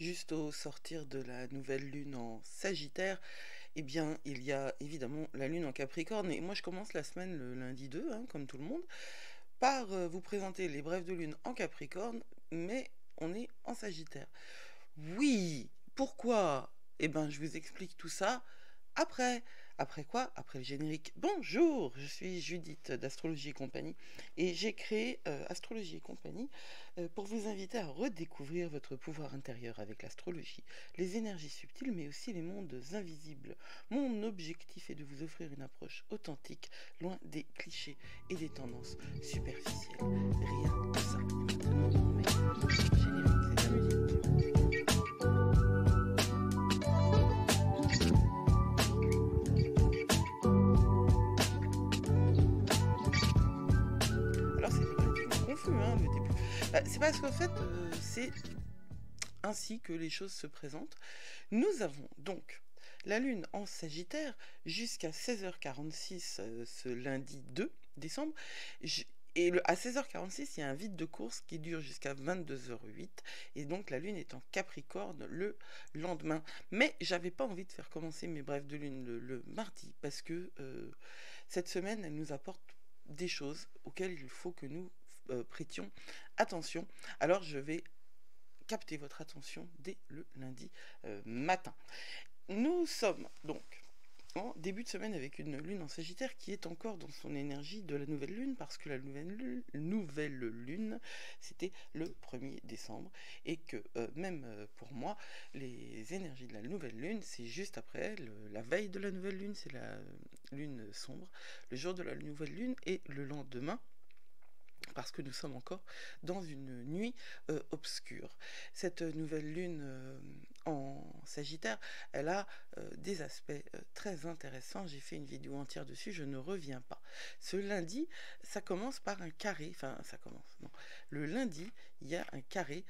juste au sortir de la nouvelle lune en Sagittaire, eh bien, il y a évidemment la lune en Capricorne. Et moi, je commence la semaine le lundi 2, hein, comme tout le monde, par vous présenter les brèves de lune en Capricorne, mais on est en Sagittaire. Oui, pourquoi? Eh ben, je vous explique tout ça après. Après quoi? Après le générique. Bonjour, je suis Judith d'Astrologie et compagnie et j'ai créé Astrologie et compagnie pour vous inviter à redécouvrir votre pouvoir intérieur avec l'astrologie, les énergies subtiles mais aussi les mondes invisibles. Mon objectif est de vous offrir une approche authentique, loin des clichés et des tendances superficielles. Rien de ça. Et maintenant, on met le générique, c'est la musique. Alors c'était relativement confus, hein, le début. C'est parce qu'en fait, c'est ainsi que les choses se présentent. Nous avons donc la Lune en Sagittaire jusqu'à 16h46 ce lundi 2 décembre. À 16h46, il y a un vide de course qui dure jusqu'à 22h08. Et donc la Lune est en Capricorne le lendemain. Mais j'avais pas envie de faire commencer mes brèves de Lune le mardi parce que cette semaine, elle nous apporte des choses auxquelles il faut que nous prêtions attention. Alors je vais capter votre attention dès le lundi matin. Nous sommes donc en début de semaine avec une lune en Sagittaire qui est encore dans son énergie de la nouvelle lune parce que la nouvelle lune c'était le 1er décembre et que même pour moi les énergies de la nouvelle lune c'est juste après la veille de la nouvelle lune, c'est la lune sombre, le jour de la nouvelle lune et le lendemain parce que nous sommes encore dans une nuit obscure. Cette nouvelle lune en Sagittaire, elle a des aspects très intéressants. J'ai fait une vidéo entière dessus, je ne reviens pas. Ce lundi, ça commence par un carré, enfin ça commence, non. Le lundi, il y a un carré,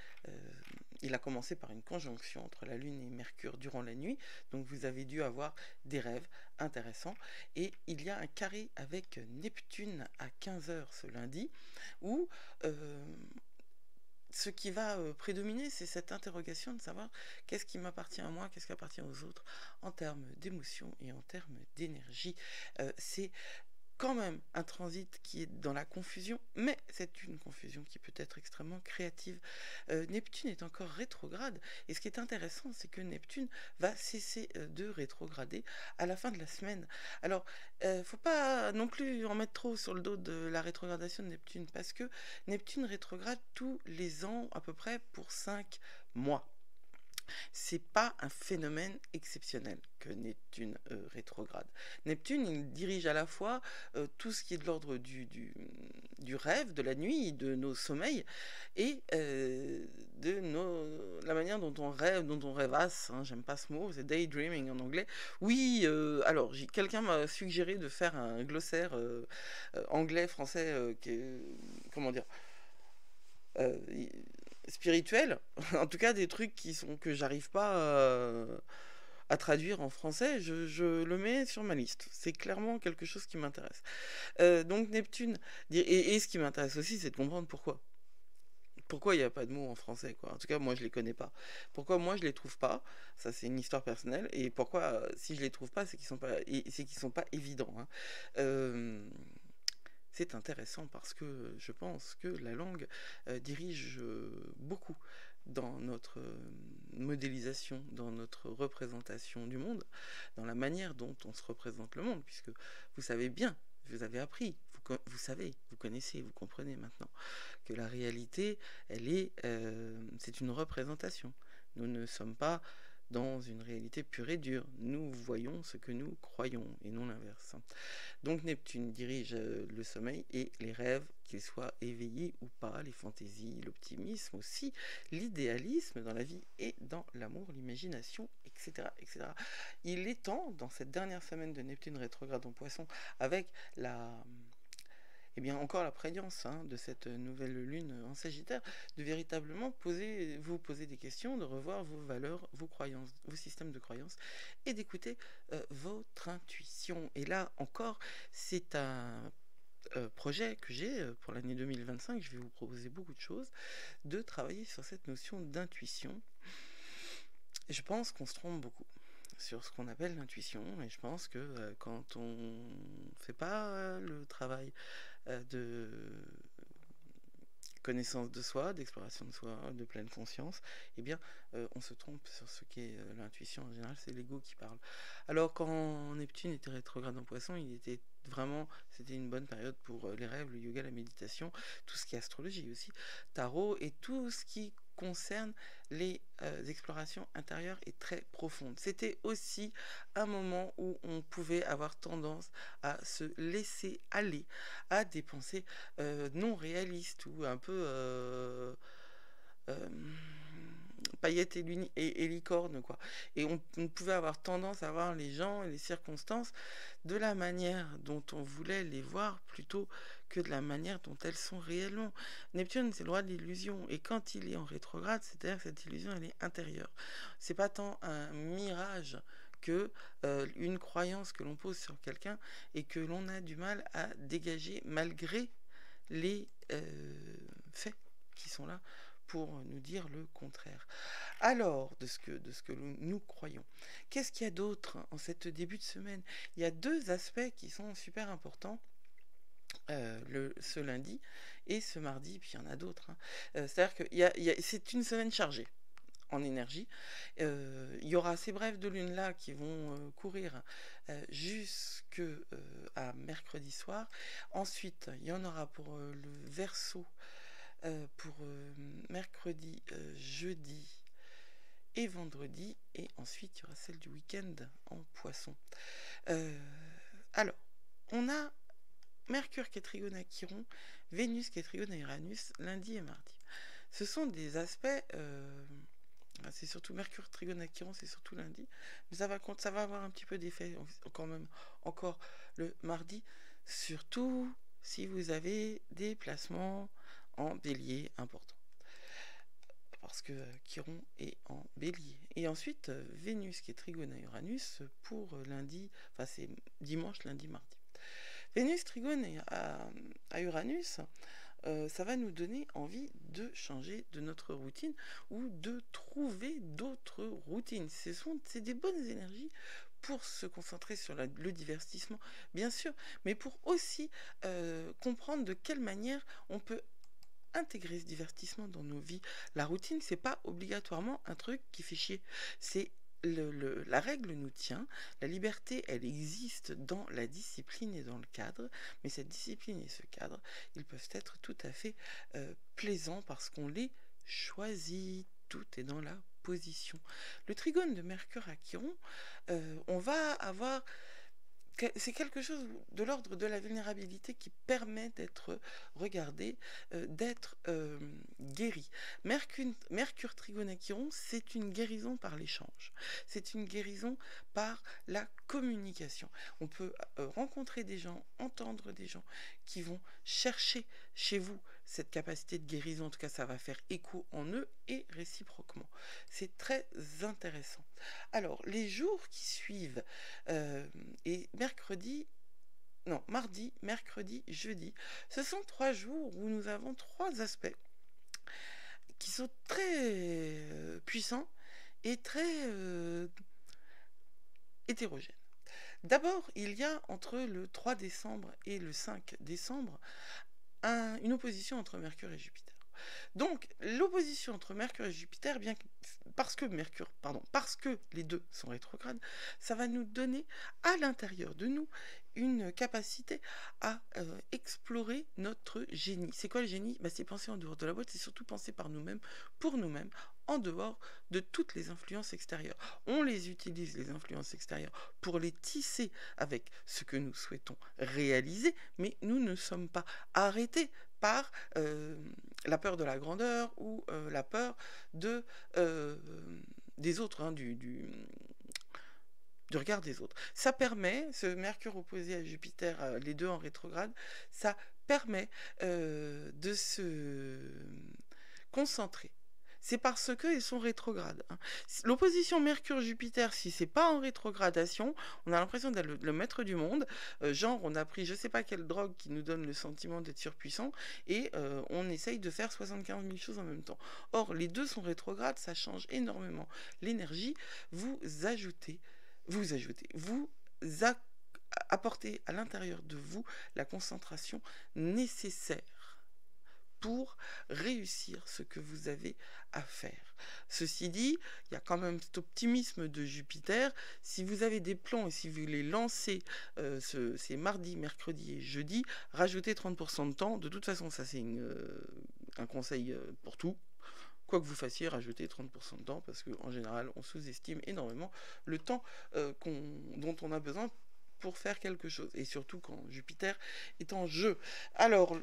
il a commencé par une conjonction entre la Lune et Mercure durant la nuit, donc vous avez dû avoir des rêves intéressants, et il y a un carré avec Neptune à 15h ce lundi, où ce qui va prédominer, c'est cette interrogation de savoir qu'est-ce qui m'appartient à moi, qu'est-ce qui appartient aux autres, en termes d'émotion et en termes d'énergie. C'est quand même un transit qui est dans la confusion, mais c'est une confusion qui peut être extrêmement créative. Neptune est encore rétrograde, et ce qui est intéressant, c'est que Neptune va cesser de rétrograder à la fin de la semaine. Alors, faut pas non plus en mettre trop sur le dos de la rétrogradation de Neptune, parce que Neptune rétrograde tous les ans à peu près pour 5 mois. C'est pas un phénomène exceptionnel que Neptune rétrograde. Neptune, il dirige à la fois tout ce qui est de l'ordre du rêve, de la nuit, de nos sommeils, et la manière dont on rêve, dont on rêvasse, hein, j'aime pas ce mot, c'est daydreaming en anglais. Oui, alors quelqu'un m'a suggéré de faire un glossaire anglais-français, comment dire, euh, spirituel, en tout cas des trucs que j'arrive pas à traduire en français, je le mets sur ma liste. C'est clairement quelque chose qui m'intéresse. Donc Neptune, et ce qui m'intéresse aussi, c'est de comprendre pourquoi. Pourquoi il n'y a pas de mots en français, quoi. En tout cas, moi, je les connais pas. Pourquoi moi, je les trouve pas? Ça, c'est une histoire personnelle. Et pourquoi, si je les trouve pas, c'est qu'ils sont pas évidents, hein. Euh, c'est intéressant parce que je pense que la langue dirige beaucoup dans notre modélisation, dans notre représentation du monde, dans la manière dont on se représente le monde, puisque vous savez bien, vous avez appris, vous savez, vous connaissez, vous comprenez maintenant que la réalité, c'est une représentation. Nous ne sommes pas dans une réalité pure et dure. Nous voyons ce que nous croyons et non l'inverse. Donc Neptune dirige le sommeil et les rêves, qu'ils soient éveillés ou pas, les fantaisies, l'optimisme aussi, l'idéalisme dans la vie et dans l'amour, l'imagination, etc., etc. Il est temps, dans cette dernière semaine de Neptune rétrograde en Poisson, avec encore la prégnance de cette nouvelle lune en Sagittaire, de véritablement vous poser des questions, de revoir vos valeurs, vos croyances, vos systèmes de croyances, et d'écouter votre intuition. Et là encore, c'est un projet que j'ai pour l'année 2025, je vais vous proposer beaucoup de choses, de travailler sur cette notion d'intuition Et je pense qu'on se trompe beaucoup sur ce qu'on appelle l'intuition, et je pense que quand on fait pas le travail de connaissance de soi, d'exploration de soi, de pleine conscience, eh bien, on se trompe sur ce qu'est l'intuition. En général, c'est l'ego qui parle. Alors, quand Neptune était rétrograde en Poisson, c'était une bonne période pour les rêves, le yoga, la méditation, tout ce qui est astrologie aussi, tarot, et tout ce qui concerne les explorations intérieures et très profondes. C'était aussi un moment où on pouvait avoir tendance à se laisser aller à des pensées non réalistes ou un peu euh, paillettes et licornes, quoi. Et on pouvait avoir tendance à voir les gens et les circonstances de la manière dont on voulait les voir plutôt que de la manière dont elles sont réellement. Neptune, c'est le roi de l'illusion, et quand il est en rétrograde, c'est-à-dire que cette illusion, elle est intérieure. C'est pas tant un mirage que une croyance que l'on pose sur quelqu'un et que l'on a du mal à dégager malgré les faits qui sont là pour nous dire le contraire. Alors, de ce que nous croyons, qu'est-ce qu'il y a d'autre en cette début de semaine? Il y a deux aspects qui sont super importants. Ce lundi et ce mardi, puis il y en a d'autres. Hein. C'est-à-dire que c'est une semaine chargée en énergie. Il y aura ces brèves de lune là qui vont courir jusqu'à mercredi soir. Ensuite, il y en aura pour le Verseau pour mercredi, jeudi et vendredi. Et ensuite, il y aura celle du week-end en Poisson. Alors, on a Mercure qui est trigone à Chiron, Vénus qui est trigone à Uranus, lundi et mardi. Ce sont des aspects... c'est surtout Mercure trigone à Chiron, c'est surtout lundi. Mais ça va avoir un petit peu d'effet quand même encore le mardi. Surtout si vous avez des placements en bélier importants. Parce que Chiron est en bélier. Et ensuite, Vénus qui est trigone à Uranus pour lundi, enfin c'est dimanche, lundi, mardi. Vénus trigone à Uranus, ça va nous donner envie de changer de notre routine ou de trouver d'autres routines. C'est des bonnes énergies pour se concentrer sur le divertissement, bien sûr, mais pour aussi comprendre de quelle manière on peut intégrer ce divertissement dans nos vies. La routine, c'est pas obligatoirement un truc qui fait chier. C'est la règle nous tient, la liberté, elle existe dans la discipline et dans le cadre, mais cette discipline et ce cadre, ils peuvent être tout à fait plaisants parce qu'on les choisit. Tout est dans la position. Le trigone de Mercure à Chiron, on va avoir... C'est quelque chose de l'ordre de la vulnérabilité qui permet d'être regardé, d'être guéri. Mercure trigone à Chiron, c'est une guérison par l'échange. C'est une guérison par la communication. On peut rencontrer des gens, entendre des gens qui vont chercher chez vous cette capacité de guérison. En tout cas, ça va faire écho en eux et réciproquement. C'est très intéressant. Alors, les jours qui suivent, et mardi, mercredi, jeudi, ce sont 3 jours où nous avons 3 aspects qui sont très puissants et très hétérogènes. D'abord, il y a entre le 3 décembre et le 5 décembre une opposition entre Mercure et Jupiter. Donc, l'opposition entre Mercure et Jupiter, parce que les deux sont rétrogrades, ça va nous donner à l'intérieur de nous une capacité à explorer notre génie. C'est quoi le génie? C'est penser en dehors de la boîte, c'est surtout penser par nous-mêmes, pour nous-mêmes, en dehors de toutes les influences extérieures. On les utilise, les influences extérieures, pour les tisser avec ce que nous souhaitons réaliser, mais nous ne sommes pas arrêtés par la peur de la grandeur ou la peur des autres, hein, du regard des autres. Ça permet, ce Mercure opposé à Jupiter, les deux en rétrograde, ça permet de se concentrer c'est parce qu'ils sont rétrogrades, hein. L'opposition Mercure-Jupiter, si c'est pas en rétrogradation, on a l'impression d'être le maître du monde. Genre, on a pris je sais pas quelle drogue qui nous donne le sentiment d'être surpuissant et on essaye de faire 75 000 choses en même temps. Or, les deux sont rétrogrades, ça change énormément l'énergie. Vous apportez à l'intérieur de vous la concentration nécessaire pour réussir ce que vous avez à faire. Ceci dit, il y a quand même cet optimisme de Jupiter. Si vous avez des plans et si vous les lancez c'est mardi, mercredi et jeudi, rajoutez 30% de temps. De toute façon, ça c'est un conseil pour tout. Quoi que vous fassiez, rajoutez 30% de temps parce qu'en général, on sous-estime énormément le temps dont on a besoin pour faire quelque chose, et surtout quand Jupiter est en jeu. Alors,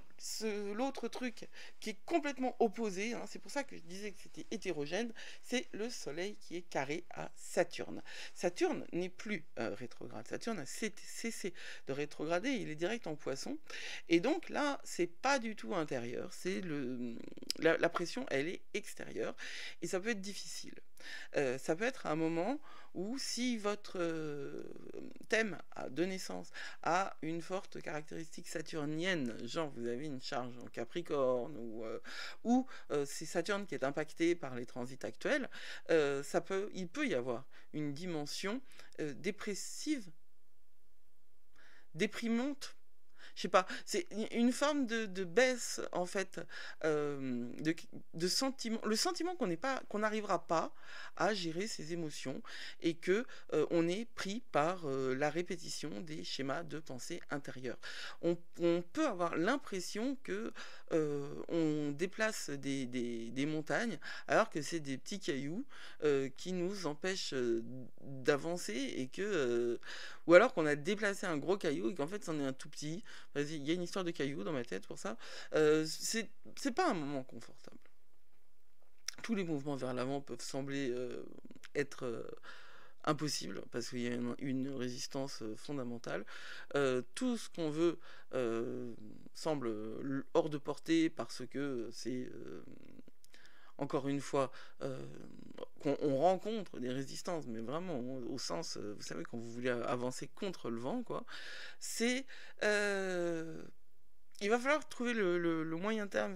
l'autre truc qui est complètement opposé, hein, c'est pour ça que je disais que c'était hétérogène, c'est le Soleil qui est carré à Saturne. Saturne n'est plus rétrograde, Saturne a cessé de rétrograder, il est direct en Poisson, et donc là, c'est pas du tout intérieur, c'est la pression, elle est extérieure, et ça peut être difficile. Ça peut être un moment où si votre thème de naissance a une forte caractéristique saturnienne, genre vous avez une charge en Capricorne ou c'est Saturne qui est impacté par les transits actuels, il peut y avoir une dimension dépressive, déprimante. Je sais pas, c'est une forme de baisse en fait de sentiment, le sentiment qu'on n'arrivera pas à gérer ses émotions et que on est pris par la répétition des schémas de pensée intérieure. On peut avoir l'impression que on déplace des montagnes alors que c'est des petits cailloux qui nous empêchent d'avancer et que ou alors qu'on a déplacé un gros caillou et qu'en fait c'en est un tout petit. Vas-y, il y a une histoire de cailloux dans ma tête pour ça. C'est pas un moment confortable. Tous les mouvements vers l'avant peuvent sembler être impossibles parce qu'il y a une résistance fondamentale. Tout ce qu'on veut semble hors de portée parce que c'est encore une fois, on rencontre des résistances, mais vraiment au sens, vous savez, quand vous voulez avancer contre le vent, quoi, c'est... il va falloir trouver le moyen terme,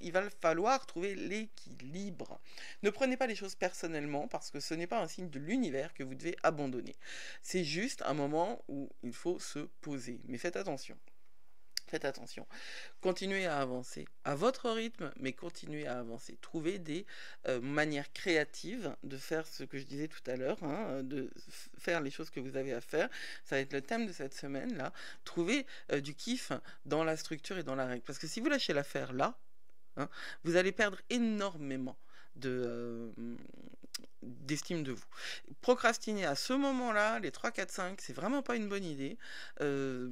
il va falloir trouver l'équilibre. Ne prenez pas les choses personnellement, parce que ce n'est pas un signe de l'univers que vous devez abandonner. C'est juste un moment où il faut se poser. Mais faites attention. Faites attention. Continuez à avancer à votre rythme, mais continuez à avancer. Trouvez des manières créatives de faire ce que je disais tout à l'heure, hein, de faire les choses que vous avez à faire. Ça va être le thème de cette semaine-là. Trouvez du kiff dans la structure et dans la règle. Parce que si vous lâchez l'affaire là, hein, vous allez perdre énormément d'estime de vous. Procrastiner à ce moment-là, les 3, 4, 5, c'est vraiment pas une bonne idée.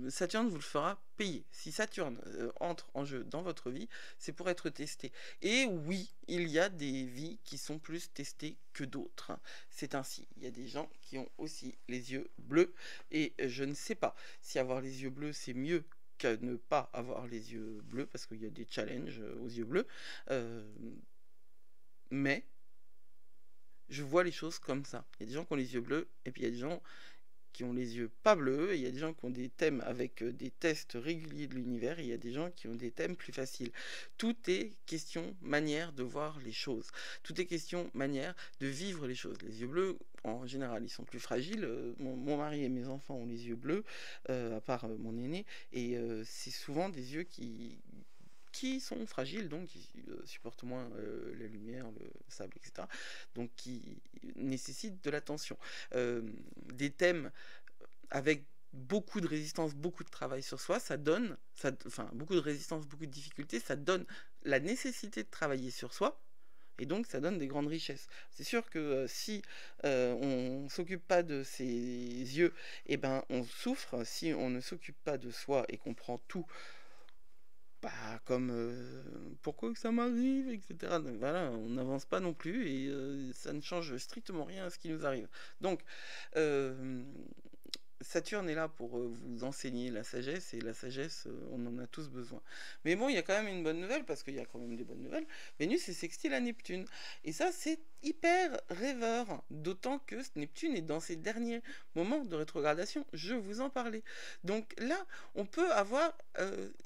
Saturne vous le fera payer. Si Saturne entre en jeu dans votre vie, c'est pour être testé. Et oui, il y a des vies qui sont plus testées que d'autres. C'est ainsi. Il y a des gens qui ont aussi les yeux bleus. Et je ne sais pas si avoir les yeux bleus, c'est mieux qu'à ne pas avoir les yeux bleus, parce qu'il y a des challenges aux yeux bleus. Mais je vois les choses comme ça. Il y a des gens qui ont les yeux bleus, et puis il y a des gens qui ont les yeux pas bleus, et il y a des gens qui ont des thèmes avec des tests réguliers de l'univers, et il y a des gens qui ont des thèmes plus faciles. Tout est question, manière de voir les choses. Tout est question, manière de vivre les choses. Les yeux bleus, en général, ils sont plus fragiles. Mon mari et mes enfants ont les yeux bleus, à part mon aîné, et c'est souvent des yeux qui sont fragiles, donc qui supportent moins la lumière, le sable, etc. Donc qui nécessitent de l'attention. Des thèmes avec beaucoup de résistance, beaucoup de travail sur soi, beaucoup de résistance, beaucoup de difficultés, ça donne la nécessité de travailler sur soi, et donc ça donne des grandes richesses. C'est sûr que si on ne s'occupe pas de ses yeux, eh ben, on souffre. Si on ne s'occupe pas de soi et qu'on prend tout comme pourquoi que ça m'arrive, etc. Donc voilà, on n'avance pas non plus et ça ne change strictement rien à ce qui nous arrive. Donc Saturne est là pour vous enseigner la sagesse, et la sagesse, on en a tous besoin. Mais bon, il y a quand même une bonne nouvelle, parce qu'il y a quand même des bonnes nouvelles. Vénus est sextile à Neptune. Et ça, c'est hyper rêveur. D'autant que Neptune est dans ses derniers moments de rétrogradation. Je vous en parlais. Donc là, on peut avoir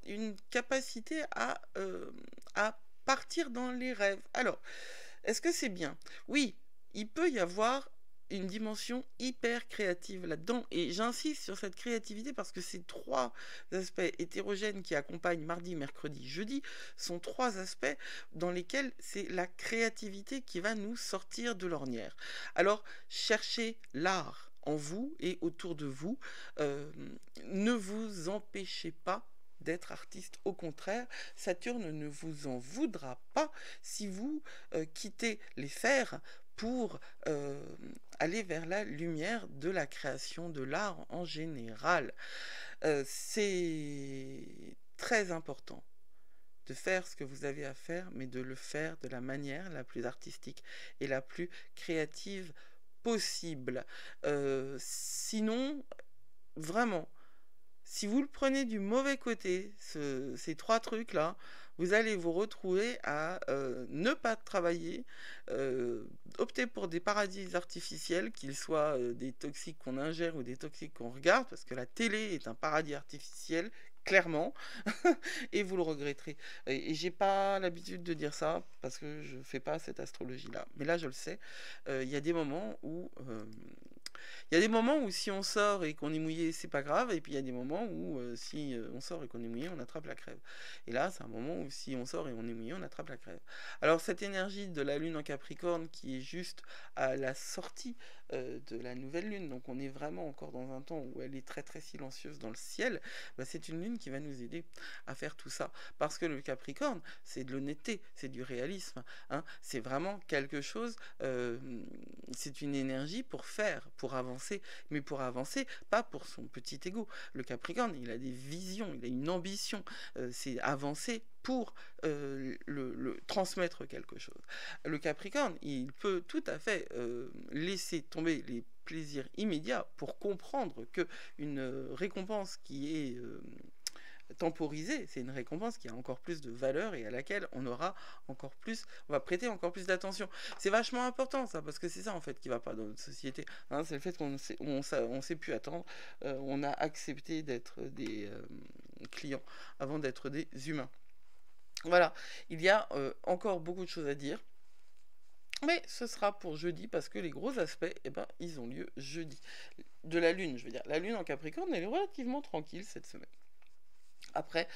une capacité à partir dans les rêves. Alors, est-ce que c'est bien? Oui, il peut y avoir une dimension hyper créative là-dedans. Et j'insiste sur cette créativité parce que ces trois aspects hétérogènes qui accompagnent mardi, mercredi, jeudi sont trois aspects dans lesquels c'est la créativité qui va nous sortir de l'ornière. Alors, cherchez l'art en vous et autour de vous. Ne vous empêchez pas d'être artiste. Au contraire, Saturne ne vous en voudra pas si vous quittez les fers pour aller vers la lumière de la création de l'art en général. C'est très important de faire ce que vous avez à faire, mais de le faire de la manière la plus artistique et la plus créative possible. Sinon, vraiment, si vous le prenez du mauvais côté, ces trois trucs-là, vous allez vous retrouver à ne pas travailler, opter pour des paradis artificiels, qu'ils soient des toxiques qu'on ingère ou des toxiques qu'on regarde, parce que la télé est un paradis artificiel, clairement, et vous le regretterez. Et j'ai pas l'habitude de dire ça, parce que je fais pas cette astrologie-là. Mais là, je le sais, il y a des moments où... il y a des moments où si on sort et qu'on est mouillé, c'est pas grave, et puis il y a des moments où si on sort et qu'on est mouillé, on attrape la crève. Et là, c'est un moment où si on sort et on est mouillé, on attrape la crève. Alors cette énergie de la lune en Capricorne qui est juste à la sortie de la nouvelle lune, donc on est vraiment encore dans un temps où elle est très très silencieuse dans le ciel, bah, c'est une lune qui va nous aider à faire tout ça. Parce que le Capricorne, c'est de l'honnêteté, c'est du réalisme, hein, c'est vraiment quelque chose, c'est une énergie pour faire, pour avancer, mais pour avancer, pas pour son petit ego. Le Capricorne, il a des visions, il a une ambition, c'est avancer pour transmettre quelque chose. Le Capricorne, il peut tout à fait laisser tomber les plaisirs immédiats pour comprendre que une récompense qui est temporisée, c'est une récompense qui a encore plus de valeur et à laquelle on aura encore plus, on va prêter encore plus d'attention. C'est vachement important ça, parce que c'est ça en fait qui va pas dans notre société, hein, c'est le fait qu'on sait plus attendre, on a accepté d'être des clients avant d'être des humains. Voilà, il y a encore beaucoup de choses à dire. Mais ce sera pour jeudi parce que les gros aspects, eh ben, ils ont lieu jeudi. De la lune, je veux dire. La lune en Capricorne, elle est relativement tranquille cette semaine. Après,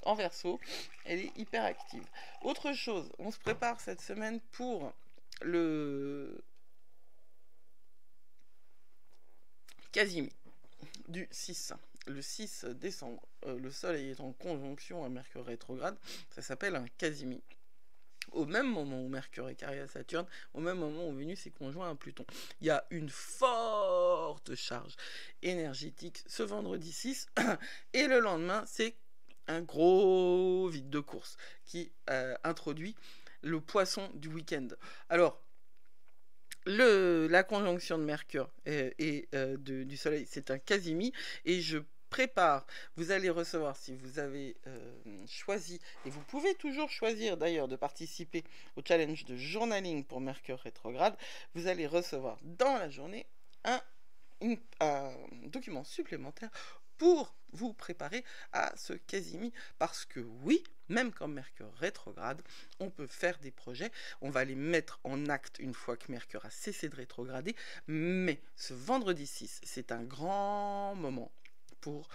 en Verseau, elle est hyper active. Autre chose, on se prépare cette semaine pour le Casimir du 6. Le 6 décembre, le Soleil est en conjonction à Mercure rétrograde, ça s'appelle un Casimir. Au même moment où Mercure est carré à Saturne, au même moment où Vénus est conjoint à Pluton. Il y a une forte charge énergétique ce vendredi 6, et le lendemain, c'est un gros vide de course qui introduit le poisson du week-end. Alors, la conjonction de Mercure et du Soleil, c'est un Casimir, et je prépare, vous allez recevoir, si vous avez choisi, et vous pouvez toujours choisir d'ailleurs de participer au challenge de journaling pour Mercure rétrograde, vous allez recevoir dans la journée un document supplémentaire pour vous préparer à ce Casimir, parce que oui, même quand Mercure rétrograde, on peut faire des projets, on va les mettre en acte une fois que Mercure a cessé de rétrograder, mais ce vendredi 6, c'est un grand moment pour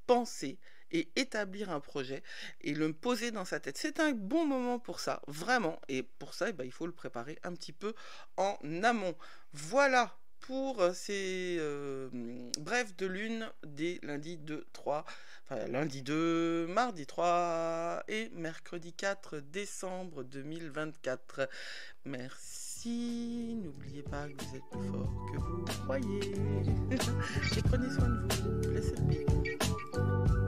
penser et établir un projet et le poser dans sa tête. C'est un bon moment pour ça, vraiment, et pour ça, il faut le préparer un petit peu en amont. Voilà pour ces brefs de lune des lundis 2, 3, enfin lundi 2, mardi 3 et mercredi 4 décembre 2024. Merci, n'oubliez pas que vous êtes plus fort que vous croyez. Et prenez soin de vous, laissez le